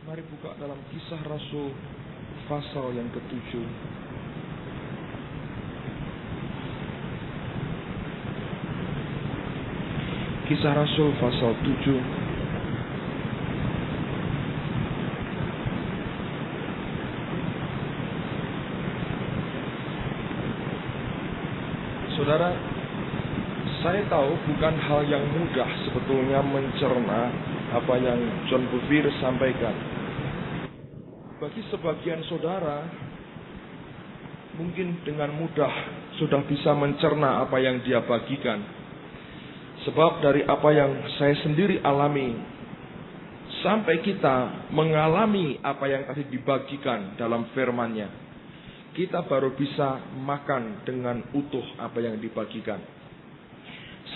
Mari buka dalam Kisah Rasul pasal yang ke-7. Kisah Rasul pasal 7. Saudara, saya tahu bukan hal yang mudah sebetulnya mencerna apa yang John Bevere sampaikan. Bagi sebagian saudara, mungkin dengan mudah sudah bisa mencerna apa yang dia bagikan. Sebab dari apa yang saya sendiri alami, sampai kita mengalami apa yang tadi dibagikan dalam firman-Nya, kita baru bisa makan dengan utuh apa yang dibagikan.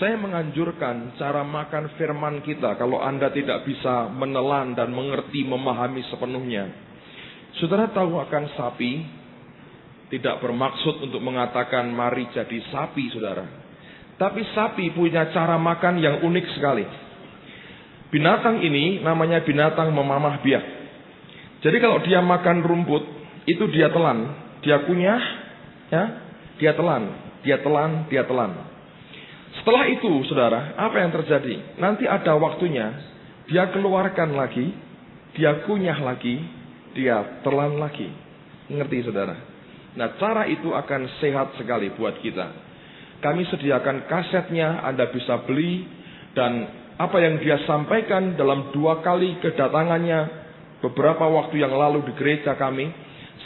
Saya menganjurkan cara makan firman kita kalau Anda tidak bisa menelan dan mengerti, memahami sepenuhnya. Saudara tahu akan sapi, tidak bermaksud untuk mengatakan mari jadi sapi, saudara. Tapi sapi punya cara makan yang unik sekali. Binatang ini namanya binatang memamah biak. Jadi kalau dia makan rumput, itu dia telan, dia kunyah, ya, dia telan, dia telan, dia telan. Setelah itu, saudara, apa yang terjadi? Nanti ada waktunya, dia keluarkan lagi, dia kunyah lagi, dia telan lagi. Ngerti, saudara? Nah, cara itu akan sehat sekali buat kita. Kami sediakan kasetnya, Anda bisa beli. Dan apa yang dia sampaikan dalam 2 kali kedatangannya beberapa waktu yang lalu di gereja kami,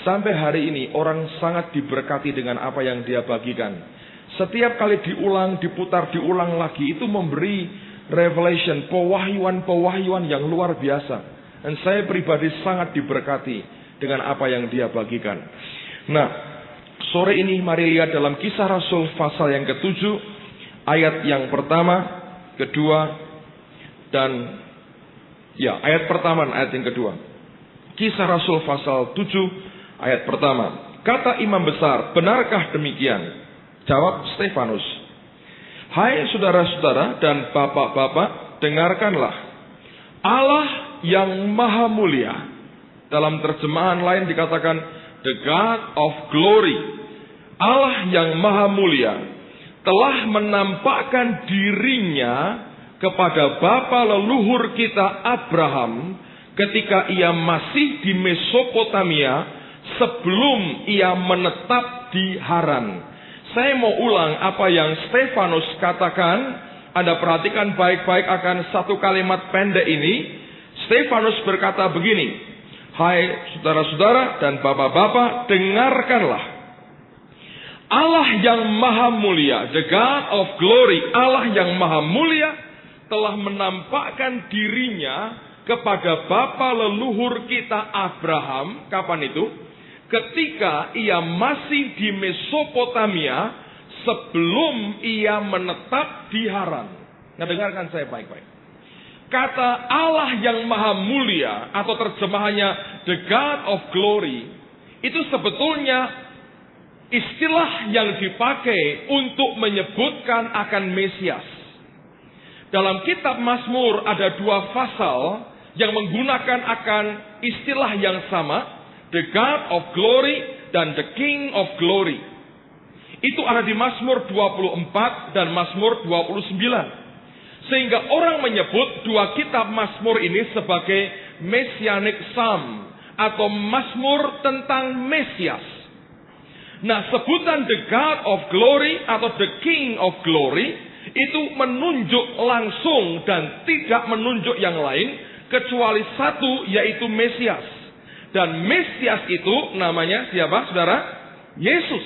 sampai hari ini orang sangat diberkati dengan apa yang dia bagikan. Setiap kali diulang, diputar, diulang lagi, itu memberi revelation, pewahyuan-pewahyuan yang luar biasa. Dan saya pribadi sangat diberkati dengan apa yang dia bagikan. Nah, sore ini mari lihat dalam Kisah Rasul pasal yang ke-7, ayat yang pertama, kedua, dan ayat pertama dan ayat yang kedua. Kisah Rasul pasal 7, ayat pertama. Kata imam besar, benarkah demikian? Jawab Stefanus, hai saudara-saudara dan bapak-bapak, dengarkanlah. Allah yang maha mulia, dalam terjemahan lain dikatakan the God of glory, Allah yang maha mulia telah menampakkan dirinya kepada bapa leluhur kita Abraham ketika ia masih di Mesopotamia sebelum ia menetap di Haran. Saya mau ulang apa yang Stefanus katakan. Anda perhatikan baik-baik akan satu kalimat pendek ini. Stefanus berkata begini, hai saudara-saudara dan bapak-bapak, dengarkanlah. Allah yang maha mulia, the God of glory, Allah yang maha mulia telah menampakkan dirinya kepada bapa leluhur kita Abraham. Kapan itu? Ketika ia masih di Mesopotamia sebelum ia menetap di Haran. Nah, dengarkan saya baik-baik. Kata Allah yang maha mulia atau terjemahannya the God of glory, itu sebetulnya istilah yang dipakai untuk menyebutkan akan Mesias. Dalam kitab Mazmur ada 2 pasal yang menggunakan akan istilah yang sama, the God of glory dan the King of glory. Itu ada di Mazmur 24 dan Mazmur 29. Sehingga orang menyebut 2 kitab Mazmur ini sebagai Messianic Psalm atau Mazmur tentang Mesias. Nah, sebutan the God of glory atau the King of glory itu menunjuk langsung dan tidak menunjuk yang lain kecuali satu, yaitu Mesias. Dan Mesias itu namanya siapa, saudara? Yesus.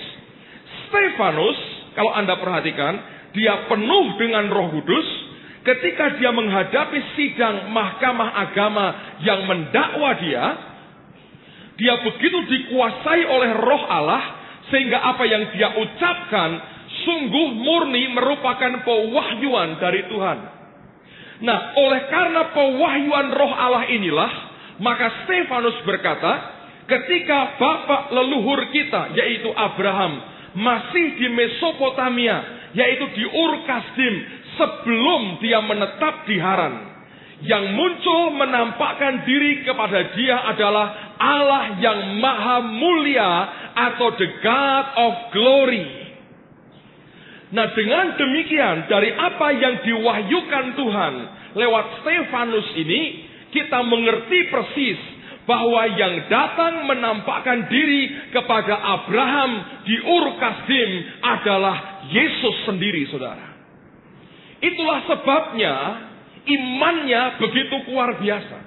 Stefanus, kalau Anda perhatikan, dia penuh dengan Roh Kudus ketika dia menghadapi sidang mahkamah agama yang mendakwa dia begitu dikuasai oleh Roh Allah sehingga apa yang dia ucapkan sungguh murni merupakan pewahyuan dari Tuhan. Nah, oleh karena pewahyuan Roh Allah inilah, maka Stefanus berkata, ketika bapak leluhur kita, yaitu Abraham, masih di Mesopotamia, yaitu di Ur Kasdim, sebelum dia menetap di Haran. Yang muncul menampakkan diri kepada dia adalah Allah yang maha mulia atau the God of glory. Nah, dengan demikian dari apa yang diwahyukan Tuhan lewat Stefanus ini, kita mengerti persis bahwa yang datang menampakkan diri kepada Abraham di Ur Kasdim adalah Yesus sendiri, saudara. Itulah sebabnya imannya begitu luar biasa.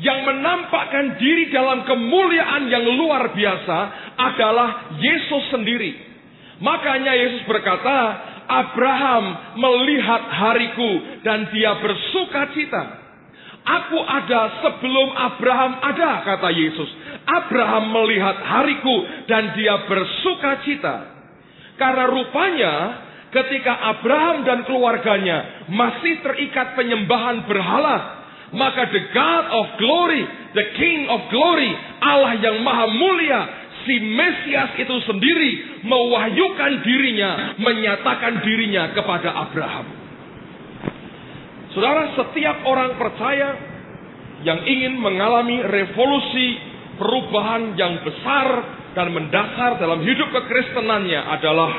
Yang menampakkan diri dalam kemuliaan yang luar biasa adalah Yesus sendiri. Makanya Yesus berkata, Abraham melihat hariku dan dia bersuka cita. Aku ada sebelum Abraham ada, kata Yesus. Abraham melihat hariku dan dia bersuka cita. Karena rupanya ketika Abraham dan keluarganya masih terikat penyembahan berhala, maka the God of glory, the King of glory, Allah yang maha mulia, si Mesias itu sendiri mewahyukan dirinya, menyatakan dirinya kepada Abraham. Saudara, setiap orang percaya yang ingin mengalami revolusi perubahan yang besar dan mendasar dalam hidup kekristenannya adalah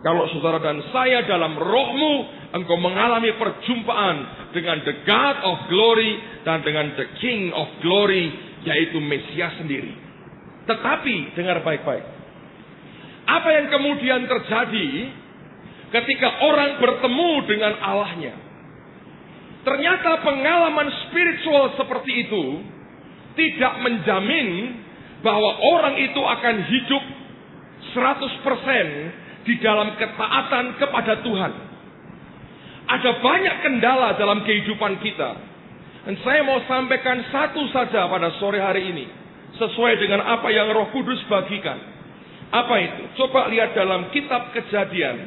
kalau saudara dan saya dalam rohmu engkau mengalami perjumpaan dengan the God of glory dan dengan the King of glory, yaitu Mesias sendiri. Tetapi dengar baik-baik, apa yang kemudian terjadi ketika orang bertemu dengan Allahnya? Ternyata pengalaman spiritual seperti itu tidak menjamin bahwa orang itu akan hidup 100% di dalam ketaatan kepada Tuhan. Ada banyak kendala dalam kehidupan kita. Dan saya mau sampaikan satu saja pada sore hari ini, sesuai dengan apa yang Roh Kudus bagikan. Apa itu? Coba lihat dalam kitab Kejadian,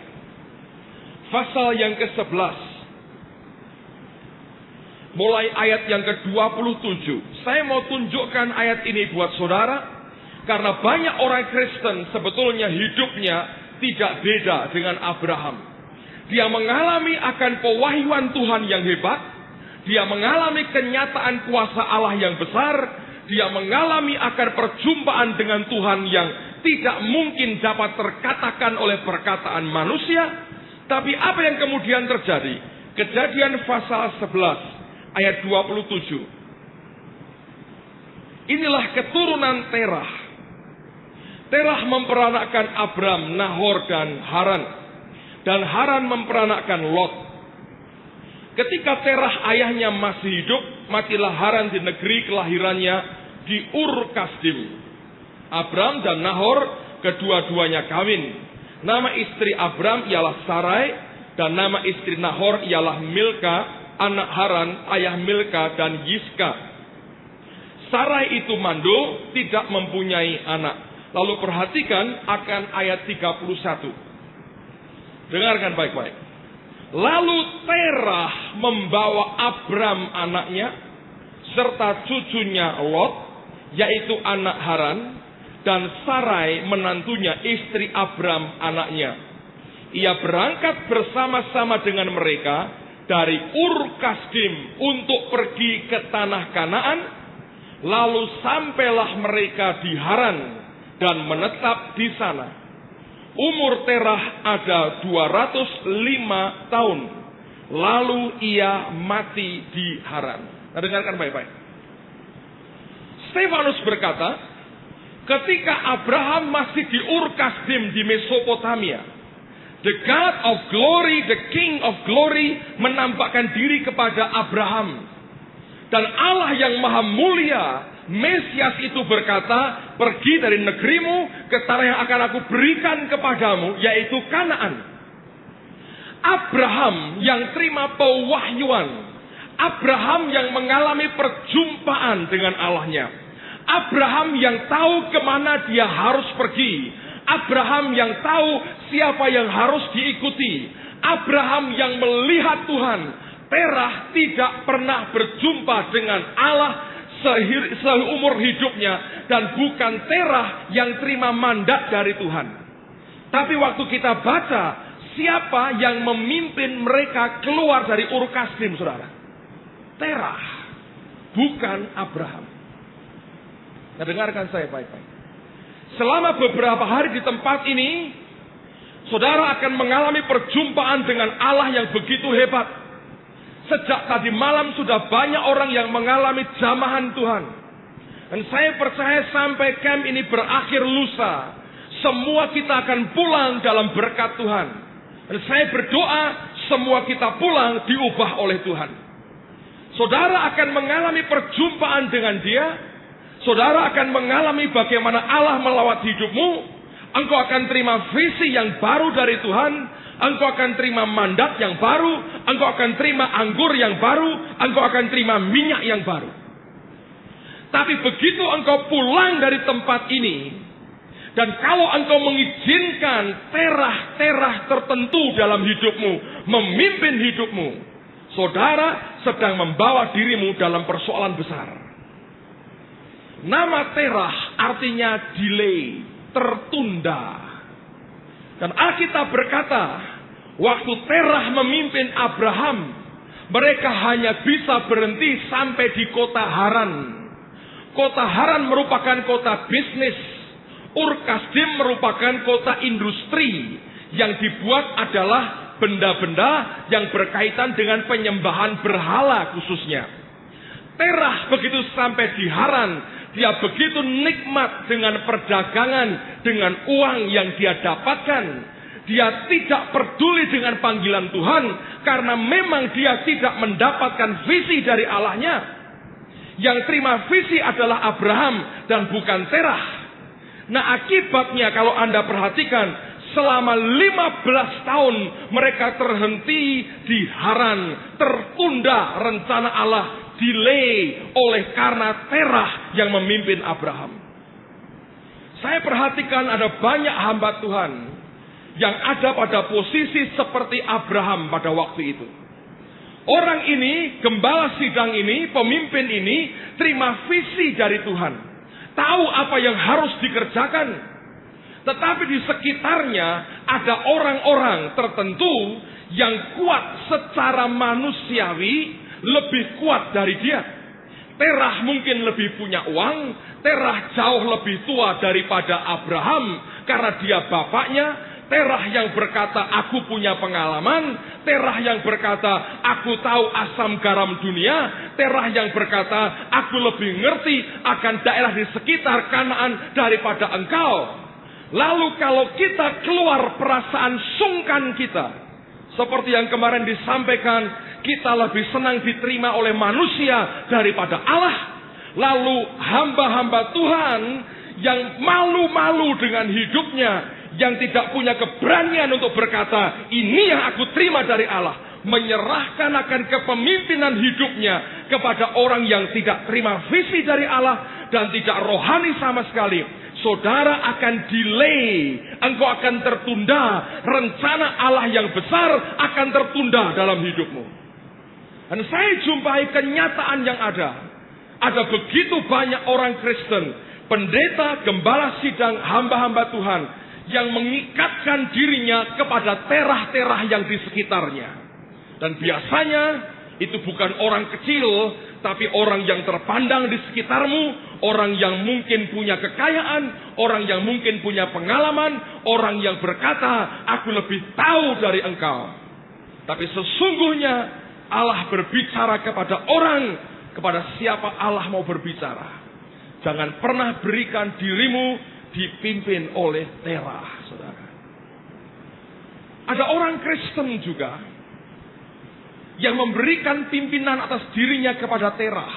pasal yang ke-11. Mulai ayat yang ke-27. Saya mau tunjukkan ayat ini buat saudara, karena banyak orang Kristen sebetulnya hidupnya tidak beda dengan Abraham. Dia mengalami akan pewahyuan Tuhan yang hebat. Dia mengalami kenyataan kuasa Allah yang besar. Dia mengalami akan perjumpaan dengan Tuhan yang tidak mungkin dapat terkatakan oleh perkataan manusia. Tapi apa yang kemudian terjadi? Kejadian pasal 11 ayat 27. Inilah keturunan Terah. Terah memperanakkan Abram, Nahor, dan Haran. Dan Haran memperanakkan Lot. Ketika Terah ayahnya masih hidup, matilah Haran di negeri kelahirannya di Ur Kasdim. Abram dan Nahor kedua-duanya kawin. Nama istri Abram ialah Sarai, dan nama istri Nahor ialah Milka, anak Haran, ayah Milka dan Yiska. Sarai itu mandul, tidak mempunyai anak. Lalu perhatikan akan ayat 31. Dengarkan baik-baik. Lalu Terah membawa Abram anaknya, serta cucunya Lot, yaitu anak Haran, dan Sarai menantunya, istri Abram anaknya. Ia berangkat bersama-sama dengan mereka dari Ur Kasdim untuk pergi ke tanah Kanaan. Lalu sampailah mereka di Haran dan menetap di sana. Umur Terah ada 205 tahun. Lalu ia mati di Haran. Nah, dengarkan baik-baik. Stefanus berkata, ketika Abraham masih di Ur Kasdim di Mesopotamia, the God of glory, the King of glory menampakkan diri kepada Abraham. Dan Allah yang maha mulia, Mesias itu berkata, pergi dari negerimu ke tanah yang akan aku berikan kepadamu, yaitu Kanaan. Abraham yang terima pewahyuan, Abraham yang mengalami perjumpaan dengan Allahnya, Abraham yang tahu kemana dia harus pergi, Abraham yang tahu siapa yang harus diikuti, Abraham yang melihat Tuhan. Terah tidak pernah berjumpa dengan Allah seumur hidupnya, dan bukan Terah yang terima mandat dari Tuhan. Tapi waktu kita baca siapa yang memimpin mereka keluar dari Ur Kasdim, saudara, Terah, bukan Abraham. Nah, dengarkan saya baik-baik. Selama beberapa hari di tempat ini, saudara akan mengalami perjumpaan dengan Allah yang begitu hebat. Sejak tadi malam sudah banyak orang yang mengalami jamahan Tuhan. Dan saya percaya sampai camp ini berakhir lusa, semua kita akan pulang dalam berkat Tuhan. Dan saya berdoa semua kita pulang diubah oleh Tuhan. Saudara akan mengalami perjumpaan dengan Dia. Saudara akan mengalami bagaimana Allah melawat hidupmu. Engkau akan terima visi yang baru dari Tuhan. Engkau akan terima mandat yang baru. Engkau akan terima anggur yang baru. Engkau akan terima minyak yang baru. Tapi begitu engkau pulang dari tempat ini, dan kalau engkau mengizinkan terah-terah tertentu dalam hidupmu memimpin hidupmu, saudara sedang membawa dirimu dalam persoalan besar. Nama terah artinya delay, tertunda. Dan Alkitab berkata, waktu Terah memimpin Abraham, mereka hanya bisa berhenti sampai di kota Haran. Kota Haran merupakan kota bisnis. Ur-Kasdim merupakan kota industri. Yang dibuat adalah benda-benda yang berkaitan dengan penyembahan berhala khususnya. Terah begitu sampai di Haran, dia begitu nikmat dengan perdagangan, dengan uang yang dia dapatkan. Dia tidak peduli dengan panggilan Tuhan, karena memang dia tidak mendapatkan visi dari Allahnya. Yang terima visi adalah Abraham dan bukan Terah. Nah, akibatnya kalau Anda perhatikan, selama 15 tahun mereka terhenti di Haran, tertunda rencana Allah, delay oleh karena Terah yang memimpin Abraham. Saya perhatikan ada banyak hamba Tuhan yang ada pada posisi seperti Abraham pada waktu itu. Orang ini, gembala sidang ini, pemimpin ini, terima visi dari Tuhan. Tahu apa yang harus dikerjakan. Tetapi di sekitarnya ada orang-orang tertentu yang kuat secara manusiawi, lebih kuat dari dia. Terah mungkin lebih punya uang. Terah jauh lebih tua daripada Abraham karena dia bapaknya. Terah yang berkata, aku punya pengalaman. Terah yang berkata, aku tahu asam garam dunia. Terah yang berkata, aku lebih ngerti akan daerah di sekitar Kanaan daripada engkau. Lalu kalau kita keluar perasaan sungkan kita, seperti yang kemarin disampaikan, kita lebih senang diterima oleh manusia daripada Allah. Lalu hamba-hamba Tuhan yang malu-malu dengan hidupnya, yang tidak punya keberanian untuk berkata, ini yang aku terima dari Allah, menyerahkan akan kepemimpinan hidupnya kepada orang yang tidak terima visi dari Allah dan tidak rohani sama sekali. Saudara akan delay, engkau akan tertunda, rencana Allah yang besar akan tertunda dalam hidupmu. Dan saya jumpai kenyataan yang ada. Ada begitu banyak orang Kristen, pendeta, gembala sidang, hamba-hamba Tuhan, yang mengikatkan dirinya kepada terah-terah yang di sekitarnya. Dan biasanya itu bukan orang kecil, tapi orang yang terpandang di sekitarmu, orang yang mungkin punya kekayaan, orang yang mungkin punya pengalaman, orang yang berkata, aku lebih tahu dari engkau. Tapi sesungguhnya Allah berbicara kepada orang, kepada siapa Allah mau berbicara. Jangan pernah berikan dirimu dipimpin oleh terah, saudara. Ada orang Kristen juga yang memberikan pimpinan atas dirinya kepada terah.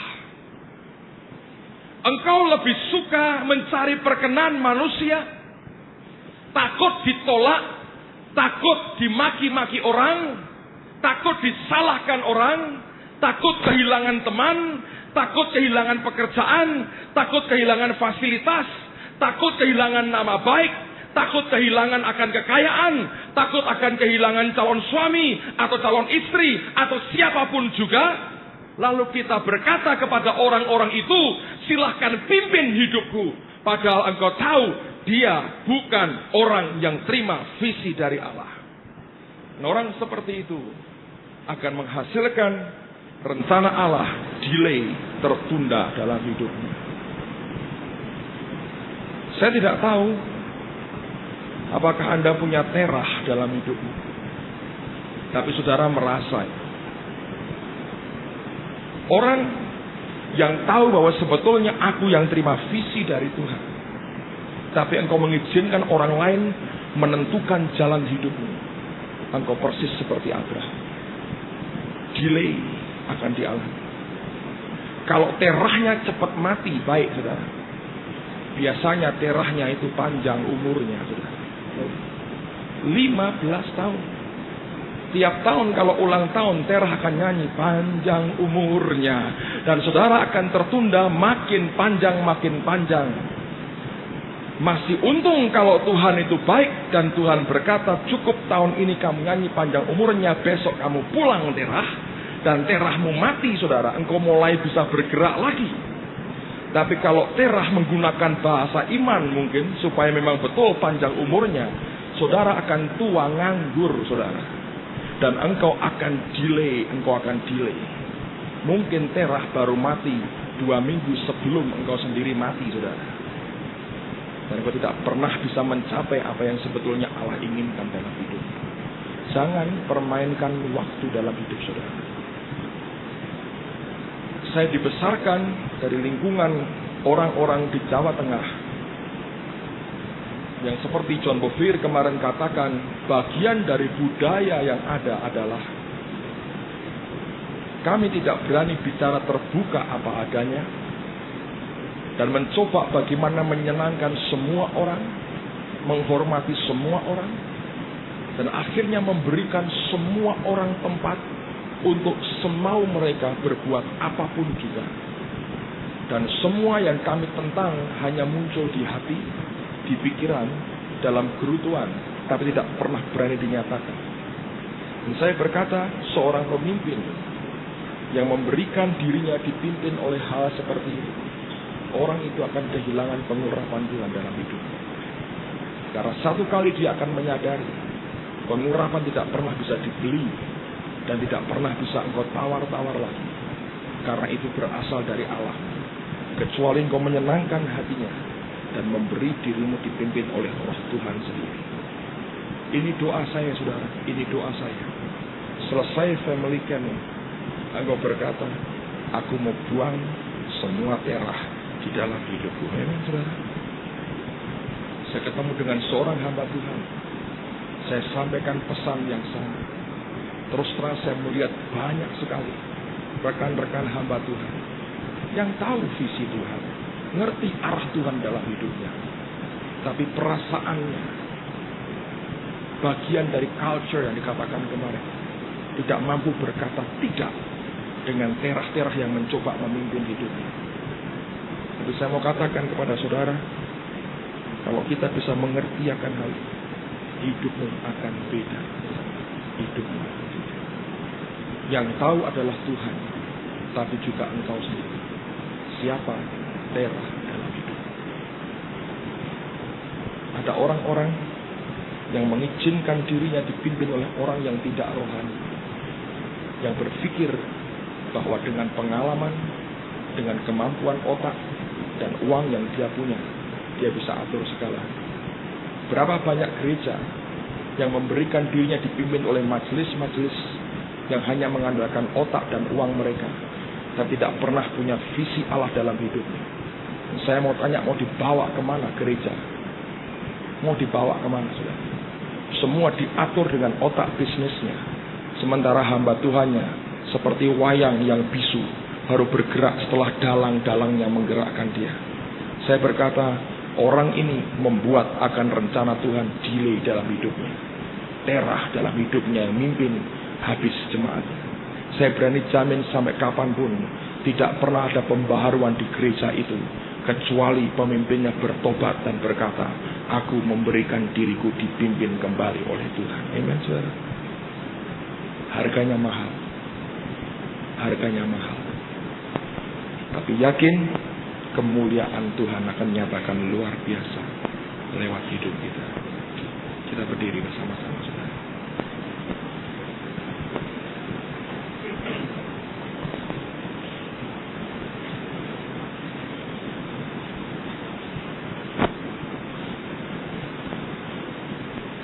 Engkau lebih suka mencari perkenan manusia, takut ditolak, takut dimaki-maki orang, takut disalahkan orang, takut kehilangan teman, takut kehilangan pekerjaan, takut kehilangan fasilitas, takut kehilangan nama baik, takut kehilangan akan kekayaan, takut akan kehilangan calon suami atau calon istri atau siapapun juga. Lalu kita berkata kepada orang-orang itu, silahkan pimpin hidupku. Padahal engkau tahu dia bukan orang yang terima visi dari Allah. Nah, orang seperti itu akan menghasilkan rencana Allah delay, tertunda dalam hidupmu. Saya tidak tahu apakah Anda punya terah dalam hidupmu, tapi saudara merasa orang yang tahu bahwa sebetulnya aku yang terima visi dari Tuhan, tapi engkau mengizinkan orang lain menentukan jalan hidupmu. Engkau persis seperti Abraham. Delay akan dialami. Kalau terahnya cepat mati, baik saudara. Biasanya terahnya itu panjang umurnya saudara. 15 tahun. Tiap tahun kalau ulang tahun, terah akan nyanyi panjang umurnya. Dan saudara akan tertunda makin panjang makin panjang. Masih untung kalau Tuhan itu baik dan Tuhan berkata cukup tahun ini kamu nyanyi panjang umurnya, besok kamu pulang terah dan terahmu mati saudara, engkau mulai bisa bergerak lagi. Tapi kalau terah menggunakan bahasa iman mungkin supaya memang betul panjang umurnya, saudara akan tua nganggur saudara, dan engkau akan delay. Mungkin terah baru mati 2 minggu sebelum engkau sendiri mati saudara. Dan engkau tidak pernah bisa mencapai apa yang sebetulnya Allah inginkan dalam hidup. Jangan permainkan waktu dalam hidup saudara. Saya dibesarkan dari lingkungan orang-orang di Jawa Tengah yang seperti John Bevere kemarin katakan, bagian dari budaya yang ada adalah kami tidak berani bicara terbuka apa adanya dan mencoba bagaimana menyenangkan semua orang, menghormati semua orang, dan akhirnya memberikan semua orang tempat untuk semau mereka berbuat apapun juga. Dan semua yang kami tentang hanya muncul di hati, di pikiran, dalam gerutuan, tapi tidak pernah berani dinyatakan. Dan saya berkata, seorang pemimpin yang memberikan dirinya dipimpin oleh hal seperti itu, orang itu akan kehilangan pengurapan Tuhan dalam hidupnya. Karena satu kali dia akan menyadari pengurapan tidak pernah bisa dibeli dan tidak pernah bisa engkau tawar-tawar lagi, karena itu berasal dari Allah. Kecuali engkau menyenangkan hatinya dan memberi dirimu dipimpin oleh Roh Tuhan sendiri. Ini doa saya saudara, ini doa saya. Selesai family camp, engkau berkata, aku mau buang semua terah di dalam hidupku. Memang saudara, saya ketemu dengan seorang hamba Tuhan, saya sampaikan pesan yang sama. Terus terang saya melihat banyak sekali rekan-rekan hamba Tuhan yang tahu visi Tuhan, ngerti arah Tuhan dalam hidupnya, tapi perasaannya bagian dari culture yang dikatakan kemarin, tidak mampu berkata tidak dengan terah-terah yang mencoba memimpin hidupnya. Tapi saya mau katakan kepada saudara, kalau kita bisa mengerti akan hal itu, hidupmu akan beda. Hidupmu akan beda. Yang tahu adalah Tuhan, tapi juga engkau sendiri. Siapa terah dalam hidup? Ada orang-orang yang mengizinkan dirinya dipimpin oleh orang yang tidak rohani, yang berpikir bahwa dengan pengalaman, dengan kemampuan otak dan uang yang dia punya, dia bisa atur segala. Berapa banyak gereja yang memberikan dirinya dipimpin oleh majelis-majelis yang hanya mengandalkan otak dan uang mereka, tapi tidak pernah punya visi Allah dalam hidupnya. Saya mau tanya, mau dibawa kemana gereja? Mau dibawa kemana sudah? Semua diatur dengan otak bisnisnya, sementara hamba Tuhannya seperti wayang yang bisu, baru bergerak setelah dalang-dalangnya menggerakkan dia. Saya berkata, orang ini membuat akan rencana Tuhan delay dalam hidupnya, terah dalam hidupnya, mimpin habis jemaat. Saya berani jamin sampai kapanpun tidak pernah ada pembaharuan di gereja itu, kecuali pemimpinnya bertobat dan berkata, aku memberikan diriku dipimpin kembali oleh Tuhan. Amen saudara. Harganya mahal, harganya mahal, tapi yakin kemuliaan Tuhan akan nyatakan luar biasa lewat hidup kita. Kita berdiri bersama-sama saudara.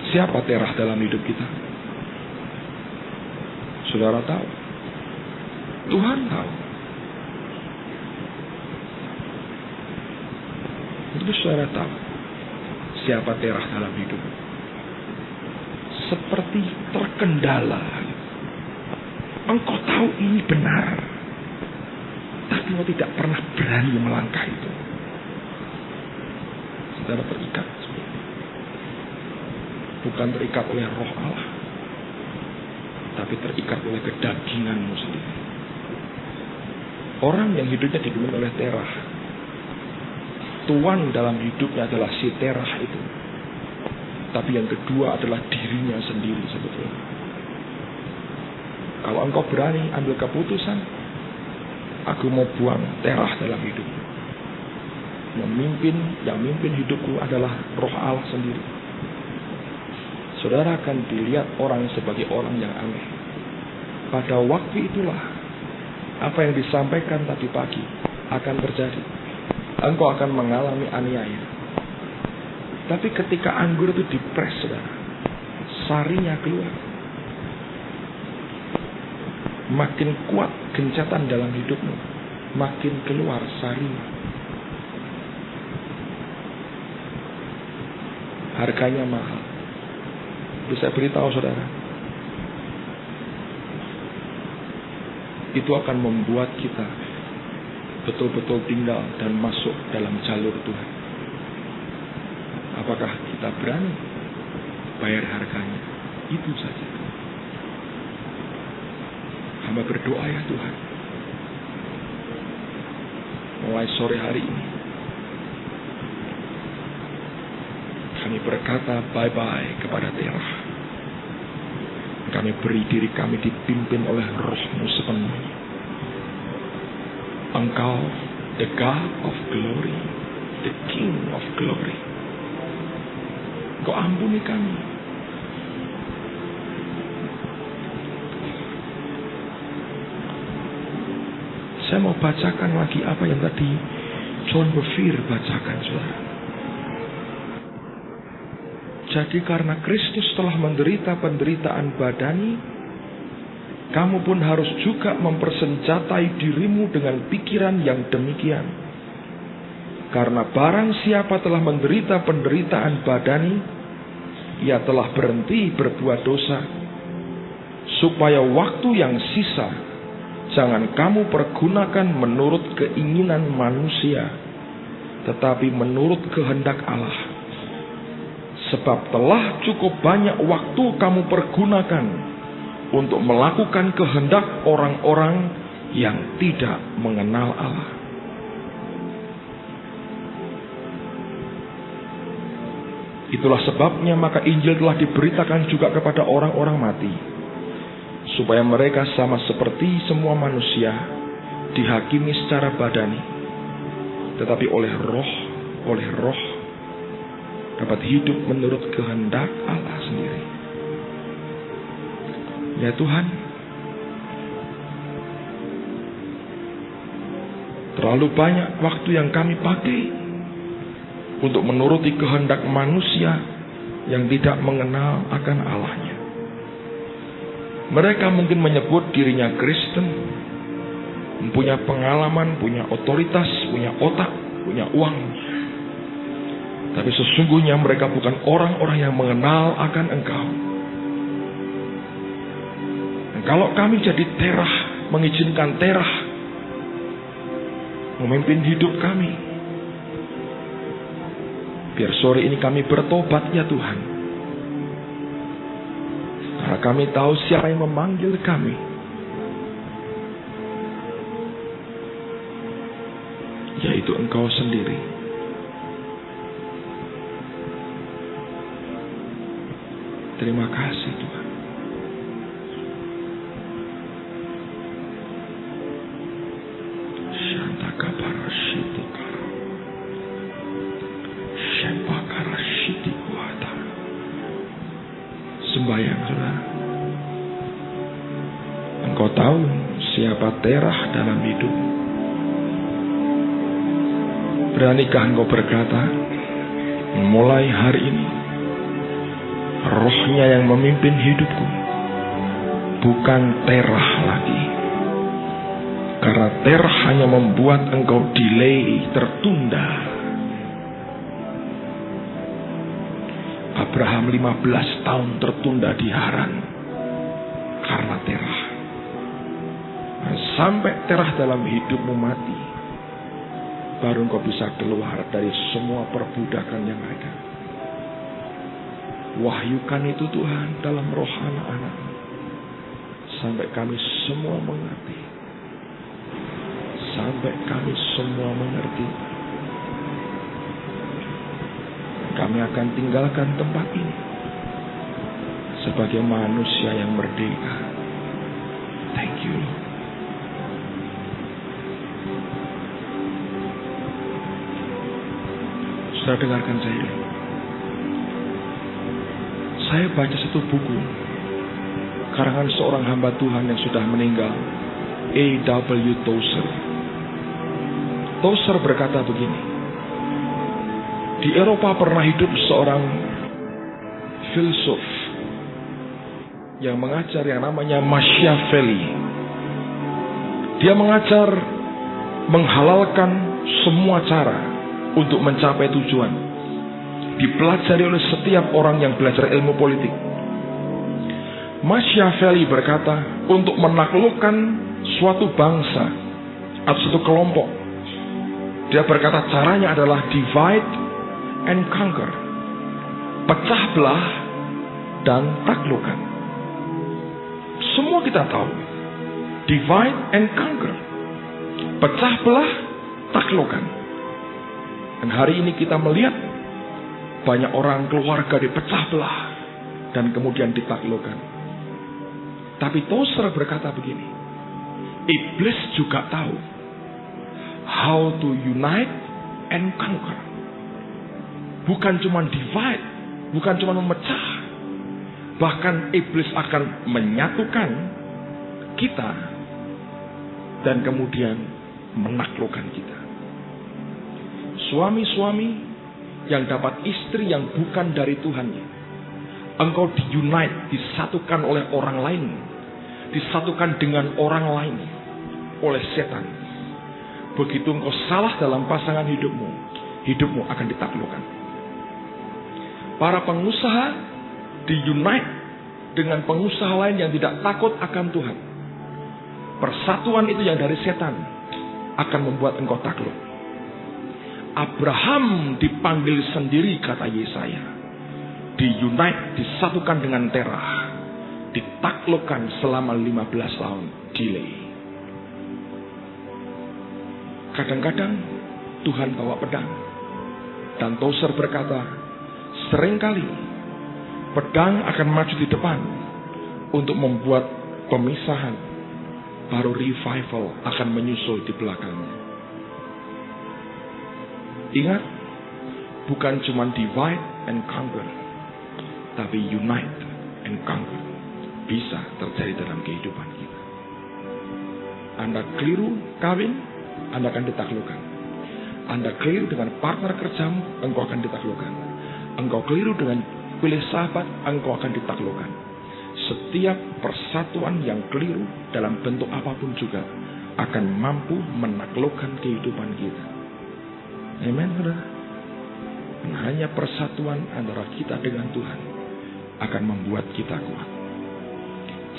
Siapa Terah dalam hidup kita? Saudara tahu? Tuhan tahu. Itu saudara tahu siapa Terah dalam hidup? Seperti terkendala. Engkau tahu ini benar, tapi engkau tidak pernah berani melangkah itu. Saudara terikat. Bukan terikat oleh roh Allah, tapi terikat oleh kedaginganmu sendiri. Orang yang hidupnya dipimpin oleh Terah, tuan dalam hidupnya adalah si Terah itu. Tapi yang kedua adalah dirinya sendiri sebetulnya. Kalau engkau berani ambil keputusan, aku mau buang Terah dalam hidupku. Yang mimpin hidupku adalah roh Allah sendiri. Saudara akan dilihat orang sebagai orang yang aneh. Pada waktu itulah apa yang disampaikan tadi pagi akan terjadi. Engkau akan mengalami aniaya. Tapi ketika anggur itu dipres, saudara, sarinya keluar. Makin kuat gencatan dalam hidupmu, makin keluar sarinya. Harganya mahal. Bisa beritahu saudara, itu akan membuat kita betul-betul tinggal dan masuk dalam jalur Tuhan. Apakah kita berani bayar harganya? Itu saja. Hamba berdoa ya Tuhan, mulai sore hari ini kami berkata bye-bye kepada Terah. Kami beri diri kami dipimpin oleh roh-Mu sepenuhnya. Engkau, the God of glory, the King of glory. Engkau ampuni kami. Saya mau bacakan lagi apa yang tadi John Bevere bacakan, saudara. Jadi karena Kristus telah menderita penderitaan badani, kamu pun harus juga mempersenjatai dirimu dengan pikiran yang demikian. Karena barang siapa telah menderita penderitaan badani, ia telah berhenti berbuat dosa, supaya waktu yang sisa jangan kamu pergunakan menurut keinginan manusia, tetapi menurut kehendak Allah. Sebab telah cukup banyak waktu kamu pergunakan untuk melakukan kehendak orang-orang yang tidak mengenal Allah. Itulah sebabnya maka Injil telah diberitakan juga kepada orang-orang mati, supaya mereka sama seperti semua manusia dihakimi secara badani, tetapi oleh roh dapat hidup menurut kehendak Allah sendiri. Ya Tuhan, terlalu banyak waktu yang kami pakai untuk menuruti kehendak manusia yang tidak mengenal akan Allahnya. Mereka mungkin menyebut dirinya Kristen, mempunyai pengalaman, punya otoritas, punya otak, punya uang. Tapi sesungguhnya mereka bukan orang-orang yang mengenal akan Engkau. Dan kalau kami jadi Terah, mengizinkan Terah memimpin hidup kami, biar sore ini kami bertobat ya Tuhan. Karena kami tahu siapa yang memanggil kami. Yaitu Engkau sendiri. Terima kasih Tuhan. Shantaka parashitika. Shempakara shitikuata. Sembahyang saudara. Engkau tahu siapa Terah dalam hidup. Beranikah engkau berkata, mulai hari ini Rohnya yang memimpin hidupku, bukan Terah lagi. Karena Terah hanya membuat engkau delay, tertunda. Abraham 15 tahun tertunda di Haran karena Terah. Nah, sampai Terah dalam hidupmu mati, baru engkau bisa keluar dari semua perbudakan yang ada. Wahyukan itu Tuhan dalam roh anak-anak, sampai kami semua mengerti. Sampai kami semua mengerti. Kami akan tinggalkan tempat ini sebagai manusia yang merdeka. Thank you, Lord. Saudara dengarkan saya dulu. Saya baca satu buku karangan seorang hamba Tuhan yang sudah meninggal, A.W. Tozer. Tozer berkata begini, di Eropa pernah hidup seorang filsuf yang mengajar yang namanya Machiavelli. Dia mengajar menghalalkan semua cara untuk mencapai tujuan. Dipelajari oleh setiap orang yang belajar ilmu politik. Machiavelli berkata, untuk menaklukkan suatu bangsa atau suatu kelompok, dia berkata caranya adalah divide and conquer. Pecah belah dan taklukkan. Semua kita tahu, divide and conquer, pecah belah, taklukkan. Dan hari ini kita melihat banyak orang keluarga dipecah belah dan kemudian ditaklukkan. Tapi Tozer berkata begini, iblis juga tahu how to unite and conquer. Bukan cuma divide, bukan cuma memecah, bahkan iblis akan menyatukan kita dan kemudian menaklukkan kita. Suami-suami yang dapat istri yang bukan dari Tuhannya, engkau diunite, disatukan oleh orang lain, disatukan dengan orang lain oleh setan. Begitu engkau salah dalam pasangan hidupmu, hidupmu akan ditaklukkan. Para pengusaha diunite dengan pengusaha lain yang tidak takut akan Tuhan. Persatuan itu yang dari setan akan membuat engkau takluk. Abraham dipanggil sendiri, kata Yesaya, diunite, disatukan dengan Terah, ditaklukkan selama 15 tahun delay. Kadang-kadang Tuhan bawa pedang, dan Tozer berkata, seringkali pedang akan maju di depan untuk membuat pemisahan, baru revival akan menyusul di belakangnya. Ingat, bukan cuma divide and conquer, tapi unite and conquer bisa terjadi dalam kehidupan kita. Anda keliru kawin, Anda akan ditaklukkan. Anda keliru dengan partner kerjamu, engkau akan ditaklukkan. Engkau keliru dengan pilih sahabat, engkau akan ditaklukkan. Setiap persatuan yang keliru dalam bentuk apapun juga akan mampu menaklukkan kehidupan kita. Amen, saudara. Hanya persatuan antara kita dengan Tuhan akan membuat kita kuat.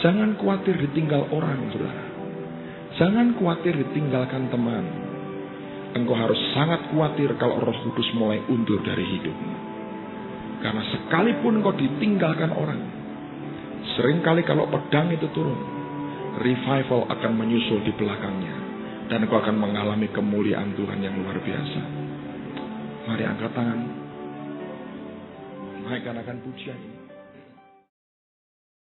Jangan khawatir ditinggal orang, saudara. Jangan khawatir ditinggalkan teman. Engkau harus sangat khawatir kalau Roh Kudus mulai undur dari hidupmu. Karena sekalipun engkau ditinggalkan orang, seringkali kalau pedang itu turun, revival akan menyusul di belakangnya. Dan engkau akan mengalami kemuliaan Tuhan yang luar biasa. Mari angkat tangan, naikkan akan pujian ini.